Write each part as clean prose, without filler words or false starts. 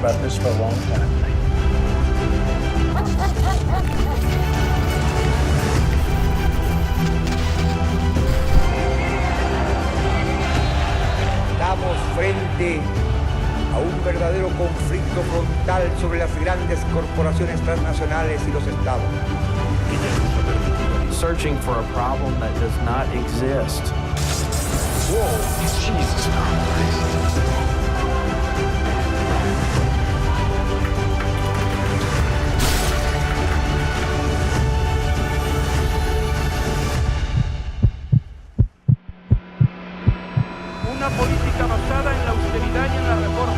about this for a long time. Estamos frente a un verdadero conflicto frontal sobre las grandes corporaciones transnacionales y los estados. Searching for a problem that does not exist. Whoa, Jesus Christ. Una política basada en la austeridad y en la reforma.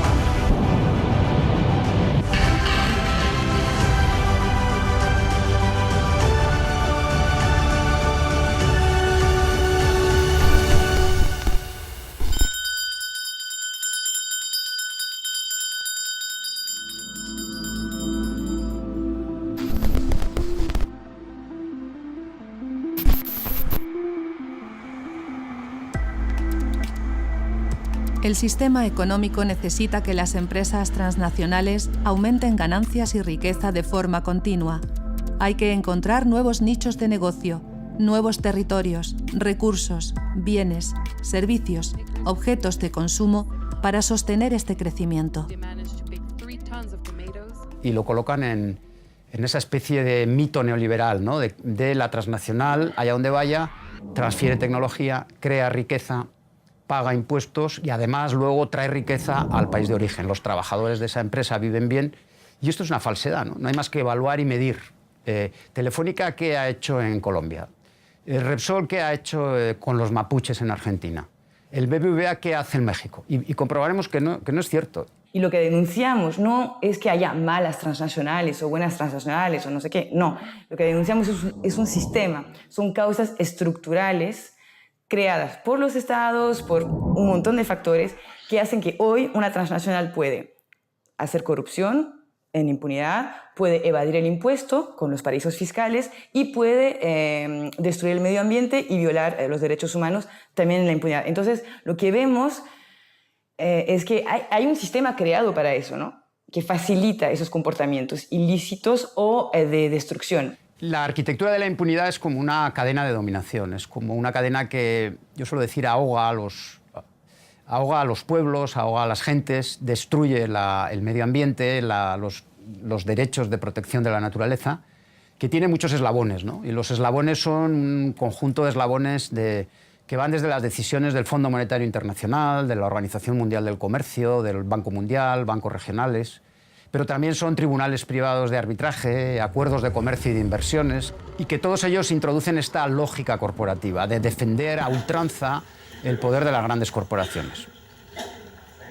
El sistema económico necesita que las empresas transnacionales aumenten ganancias y riqueza de forma continua. Hay que encontrar nuevos nichos de negocio, nuevos territorios, recursos, bienes, servicios, objetos de consumo para sostener este crecimiento. Y lo colocan en esa especie de mito neoliberal, ¿no? de la transnacional, allá donde vaya, transfiere tecnología, crea riqueza, paga impuestos y además luego trae riqueza al país de origen. Los trabajadores de esa empresa viven bien y esto es una falsedad, ¿no? No hay más que evaluar y medir. Telefónica, ¿qué ha hecho en Colombia? Repsol, ¿qué ha hecho con los mapuches en Argentina? El BBVA, ¿qué hace en México? Y comprobaremos que no es cierto. Y lo que denunciamos no es que haya malas transnacionales o buenas transnacionales o no sé qué, no. Lo que denunciamos es un sistema, son causas estructurales creadas por los estados, por un montón de factores que hacen que hoy una transnacional puede hacer corrupción en impunidad, puede evadir el impuesto con los paraísos fiscales y puede destruir el medio ambiente y violar los derechos humanos también en la impunidad. Entonces, lo que vemos es que hay un sistema creado para eso, ¿no? Que facilita esos comportamientos ilícitos o de destrucción. La arquitectura de la impunidad es como una cadena de dominación, es como una cadena que, yo suelo decir, ahoga a los pueblos, ahoga a las gentes, destruye el medio ambiente, los derechos de protección de la naturaleza, que tiene muchos eslabones, ¿no? Y los eslabones son un conjunto de eslabones que van desde las decisiones del Fondo Monetario Internacional, de la Organización Mundial del Comercio, del Banco Mundial, bancos regionales, pero también son tribunales privados de arbitraje, acuerdos de comercio y de inversiones, y que todos ellos introducen esta lógica corporativa de defender a ultranza el poder de las grandes corporaciones.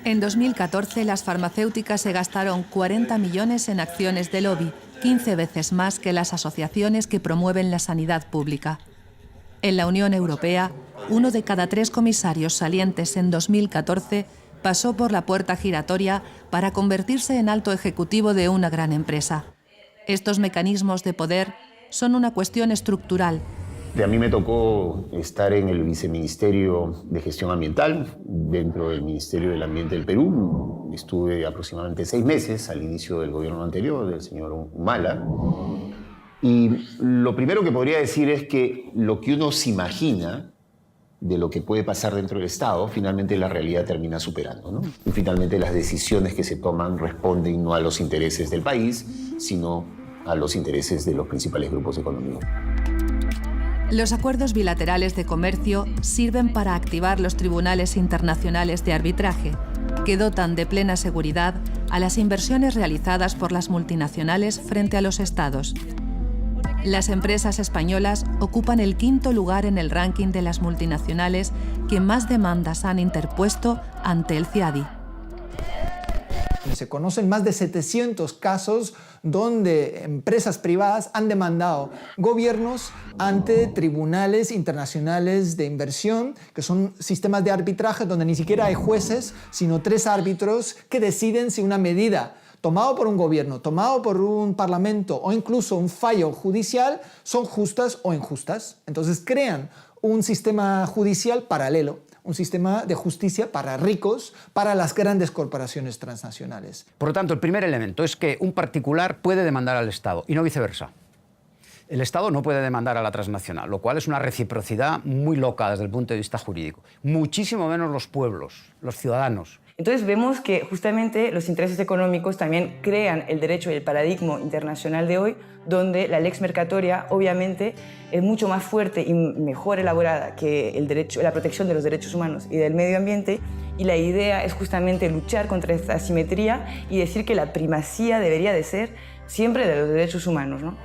En 2014, las farmacéuticas se gastaron 40 millones en acciones de lobby, 15 veces más que las asociaciones que promueven la sanidad pública. En la Unión Europea, 1 de cada 3 comisarios salientes en 2014 pasó por la puerta giratoria para convertirse en alto ejecutivo de una gran empresa. Estos mecanismos de poder son una cuestión estructural. A mí me tocó estar en el Viceministerio de Gestión Ambiental, dentro del Ministerio del Ambiente del Perú. Estuve aproximadamente 6 meses al inicio del gobierno anterior, del señor Humala. Y lo primero que podría decir es que lo que uno se imagina de lo que puede pasar dentro del Estado, finalmente la realidad termina superando, ¿no? Y finalmente las decisiones que se toman responden no a los intereses del país, sino a los intereses de los principales grupos económicos. Los acuerdos bilaterales de comercio sirven para activar los tribunales internacionales de arbitraje, que dotan de plena seguridad a las inversiones realizadas por las multinacionales frente a los estados. Las empresas españolas ocupan el 5º lugar en el ranking de las multinacionales que más demandas han interpuesto ante el CIADI. Se conocen más de 700 casos donde empresas privadas han demandado gobiernos ante tribunales internacionales de inversión, que son sistemas de arbitraje donde ni siquiera hay jueces, sino 3 árbitros que deciden si una medida tomado por un gobierno, tomado por un parlamento o incluso un fallo judicial son justas o injustas. Entonces crean un sistema judicial paralelo un sistema de justicia para ricos, para las grandes corporaciones transnacionales. Por lo tanto, el primer elemento es que un particular puede demandar al Estado y no viceversa. El Estado no puede demandar a la transnacional, lo cual es una reciprocidad muy loca desde el punto de vista jurídico. Muchísimo menos los pueblos, los ciudadanos. Entonces vemos que justamente los intereses económicos también crean el derecho y el paradigma internacional de hoy, donde la lex mercatoria obviamente es mucho más fuerte y mejor elaborada que el derecho, la protección de los derechos humanos y del medio ambiente, y la idea es justamente luchar contra esta asimetría y decir que la primacía debería de ser siempre de los derechos humanos, ¿no?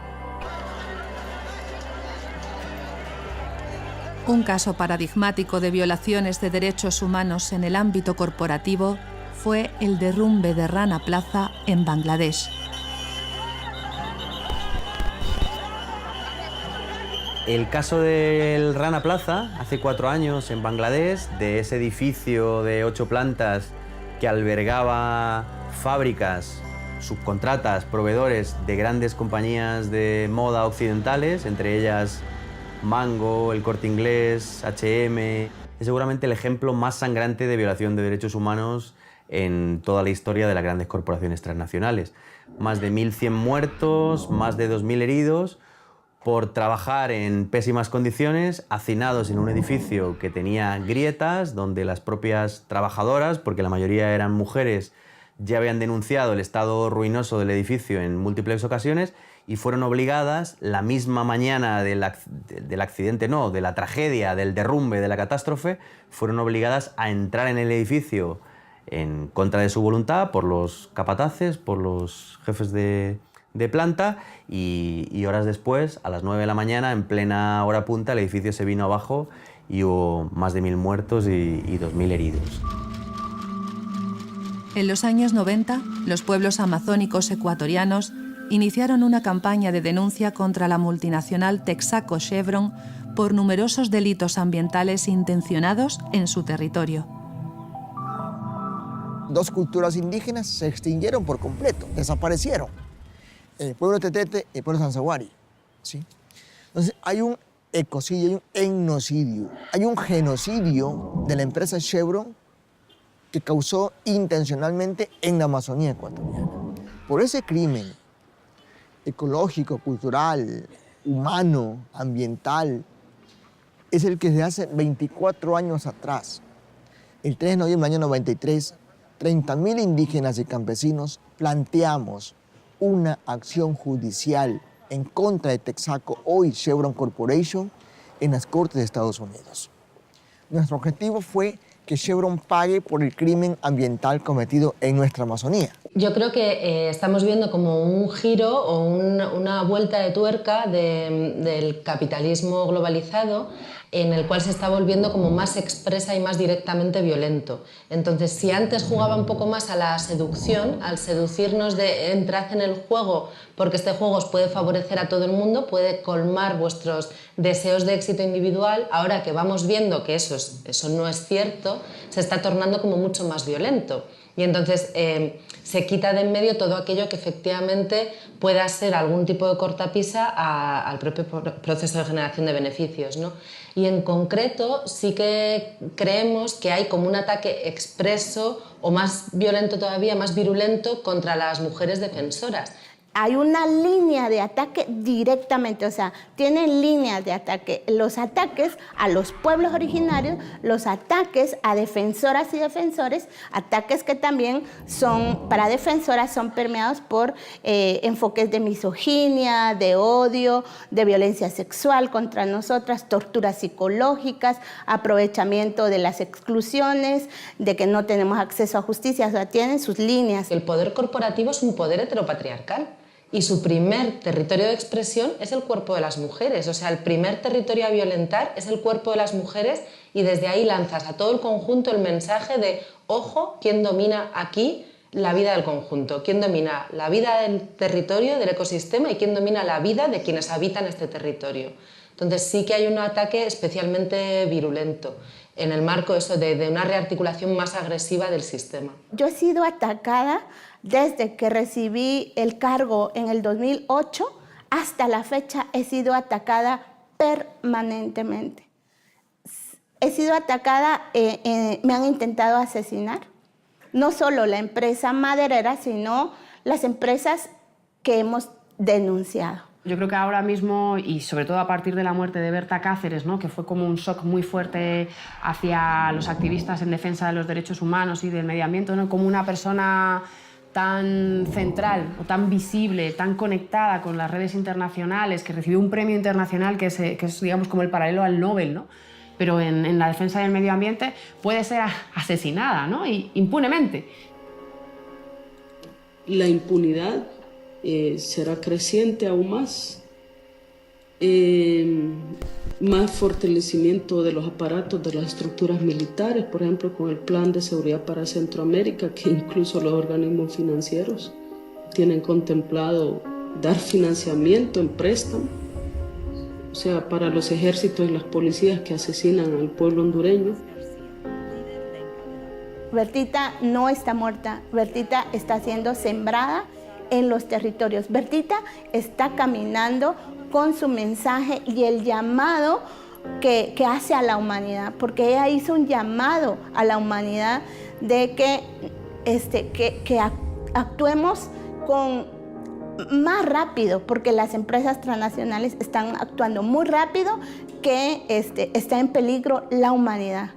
Un caso paradigmático de violaciones de derechos humanos en el ámbito corporativo fue el derrumbe de Rana Plaza en Bangladesh. El caso del Rana Plaza, hace 4 años en Bangladesh, de ese edificio de 8 plantas que albergaba fábricas, subcontratas, proveedores de grandes compañías de moda occidentales, entre ellas Mango, El Corte Inglés, H&M, es seguramente el ejemplo más sangrante de violación de derechos humanos en toda la historia de las grandes corporaciones transnacionales. Más de 1.100 muertos, más de 2.000 heridos por trabajar en pésimas condiciones, hacinados en un edificio que tenía grietas, donde las propias trabajadoras, porque la mayoría eran mujeres, ya habían denunciado el estado ruinoso del edificio en múltiples ocasiones y fueron obligadas, la misma mañana del accidente, no, de la tragedia, del derrumbe, de la catástrofe, fueron obligadas a entrar en el edificio en contra de su voluntad por los capataces, por los jefes de planta, y horas después, a las 9 de la mañana, en plena hora punta, el edificio se vino abajo y hubo más de 1.000 muertos y 2.000 heridos. En los años 90, los pueblos amazónicos ecuatorianos iniciaron una campaña de denuncia contra la multinacional Texaco Chevron por numerosos delitos ambientales intencionados en su territorio. 2 culturas indígenas se extinguieron por completo, desaparecieron. El pueblo Tetete y el pueblo Sanzaguari, ¿sí? Entonces hay un ecocidio, hay un etnocidio, hay un genocidio de la empresa Chevron que causó intencionalmente en la Amazonía ecuatoriana. Por ese crimen ecológico, cultural, humano, ambiental, es el que desde hace 24 años atrás, el 3 de noviembre del año 93, 30.000 indígenas y campesinos planteamos una acción judicial en contra de Texaco, hoy Chevron Corporation, en las Cortes de Estados Unidos. Nuestro objetivo fue que Chevron pague por el crimen ambiental cometido en nuestra Amazonía. Yo creo que estamos viendo como un giro o una vuelta de tuerca del capitalismo globalizado, en el cual se está volviendo como más expresa y más directamente violento. Entonces, si antes jugaba un poco más a la seducción, al seducirnos de entrad en el juego, porque este juego os puede favorecer a todo el mundo, puede colmar vuestros deseos de éxito individual, ahora que vamos viendo que eso no es cierto, se está tornando como mucho más violento. Y entonces se quita de en medio todo aquello que efectivamente pueda ser algún tipo de cortapisa al propio proceso de generación de beneficios, ¿no? Y en concreto sí que creemos que hay como un ataque expreso o más violento todavía, más virulento contra las mujeres defensoras. Hay una línea de ataque directamente, o sea, tienen líneas de ataque. Los ataques a los pueblos originarios, los ataques a defensoras y defensores, ataques que también son, para defensoras, son permeados por enfoques de misoginia, de odio, de violencia sexual contra nosotras, torturas psicológicas, aprovechamiento de las exclusiones, de que no tenemos acceso a justicia, o sea, tienen sus líneas. El poder corporativo es un poder heteropatriarcal. Y su primer territorio de expresión es el cuerpo de las mujeres. O sea, el primer territorio a violentar es el cuerpo de las mujeres y desde ahí lanzas a todo el conjunto el mensaje de ojo, ¿quién domina aquí la vida del conjunto? ¿Quién domina la vida del territorio, del ecosistema y quién domina la vida de quienes habitan este territorio? Entonces sí que hay un ataque especialmente virulento en el marco eso de una rearticulación más agresiva del sistema. Yo he sido atacada desde que recibí el cargo en el 2008 hasta la fecha. He sido atacada permanentemente. he sido atacada, me han intentado asesinar. No solo la empresa maderera, sino las empresas que hemos denunciado. Yo creo que ahora mismo, y sobre todo a partir de la muerte de Berta Cáceres, ¿no?, que fue como un shock muy fuerte hacia los activistas en defensa de los derechos humanos y del medio ambiente, ¿no?, como una persona tan central o tan visible, tan conectada con las redes internacionales, que recibió un premio internacional que es digamos, como el paralelo al Nobel, ¿no?, pero en la defensa del medio ambiente, puede ser asesinada, ¿no?, y impunemente. La impunidad será creciente aún más. Más fortalecimiento de los aparatos, de las estructuras militares, por ejemplo, con el Plan de Seguridad para Centroamérica, que incluso los organismos financieros tienen contemplado dar financiamiento en préstamo, o sea, para los ejércitos y las policías que asesinan al pueblo hondureño. Bertita no está muerta, Bertita está siendo sembrada en los territorios. Bertita está caminando con su mensaje y el llamado que hace a la humanidad, porque ella hizo un llamado a la humanidad de que actuemos más rápido, porque las empresas transnacionales están actuando muy rápido, que está en peligro la humanidad.